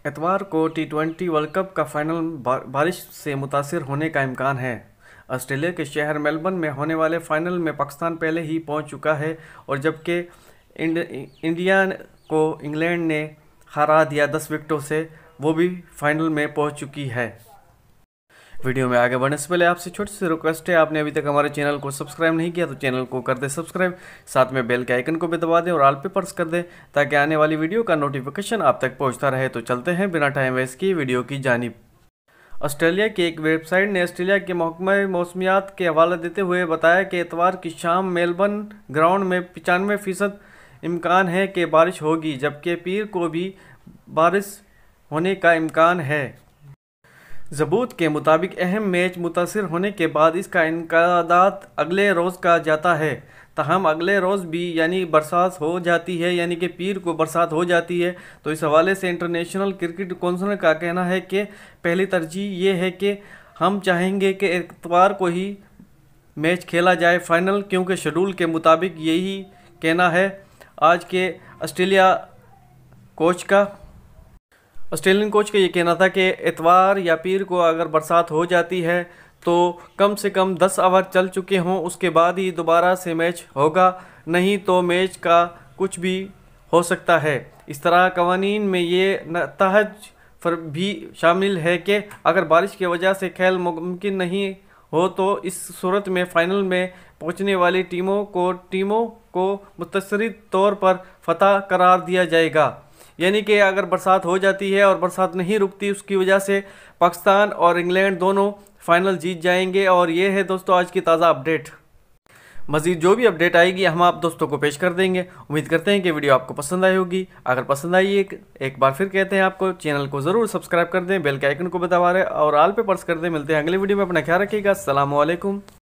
इतवार को टी20 world cup का फाइनल बारिश से मुतासिर होने का इम्कान है। ऑस्ट्रेलिया के शहर मेलबर्न में होने वाले फाइनल में पाकिस्तान पहले ही पहुंच चुका है और जबकि इंडिया को इंग्लैंड ने हरा दिया 10 विकेटों से, वो भी फाइनल में पहुंच चुकी है। वीडियो में आगे बढ़ने से पहले आपसे छोटी सी रिक्वेस्ट है, आपने अभी तक हमारे चैनल को सब्सक्राइब नहीं किया तो चैनल को कर दे सब्सक्राइब, साथ में बेल के आइकन को भी दबा दें और ऑल पे प्रेस कर दें ताकि आने वाली वीडियो का नोटिफिकेशन आप तक पहुंचता रहे। तो चलते हैं बिना टाइम वेस्ट किए वीडियो की जानिब। ऑस्ट्रेलिया की एक वेबसाइट ने ऑस्ट्रेलिया के महकमा मौसमियात के हवाला देते हुए बताया कि इतवार की शाम मेलबर्न ग्राउंड में 95% इम्कान है कि बारिश होगी, जबकि पीर को भी बारिश होने का इम्कान है। ज़बूत के मुताबिक अहम मैच मुतासिर होने के बाद इसका इनकादात अगले रोज़ का जाता है। ताहम अगले रोज़ भी यानी बरसात हो जाती है, यानी कि पीर को बरसात हो जाती है। तो इस हवाले से इंटरनेशनल क्रिकेट कौंसिल का कहना है कि पहली तरजीह ये है कि हम चाहेंगे कि इतवार को ही मैच खेला जाए फाइनल, क्योंकि शेड्यूल के मुताबिक यही कहना है आज के ऑस्ट्रेलियन कोच का ये कहना था कि इतवार या पीर को अगर बरसात हो जाती है तो कम से कम 10 ओवर चल चुके हों, उसके बाद ही दोबारा से मैच होगा, नहीं तो मैच का कुछ भी हो सकता है। इस तरह कवानीन में ये तहज भी शामिल है कि अगर बारिश की वजह से खेल मुमकिन नहीं हो तो इस सूरत में फ़ाइनल में पहुंचने वाली टीमों को मुतसरिद तौर पर फतह करार दिया जाएगा। यानी कि अगर बरसात हो जाती है और बरसात नहीं रुकती, उसकी वजह से पाकिस्तान और इंग्लैंड दोनों फाइनल जीत जाएंगे। और ये है दोस्तों आज की ताज़ा अपडेट। मज़ीद जो भी अपडेट आएगी हम आप दोस्तों को पेश कर देंगे। उम्मीद करते हैं कि वीडियो आपको पसंद आई होगी। अगर पसंद आई एक बार फिर कहते हैं आपको चैनल को ज़रूर सब्सक्राइब कर दें, बेल के आइकन को दबा दें और ऑल पे प्रेस कर दें। मिलते हैं अगले वीडियो में, अपना ख्याल रखिएगा। अस्सलामु अलैकुम।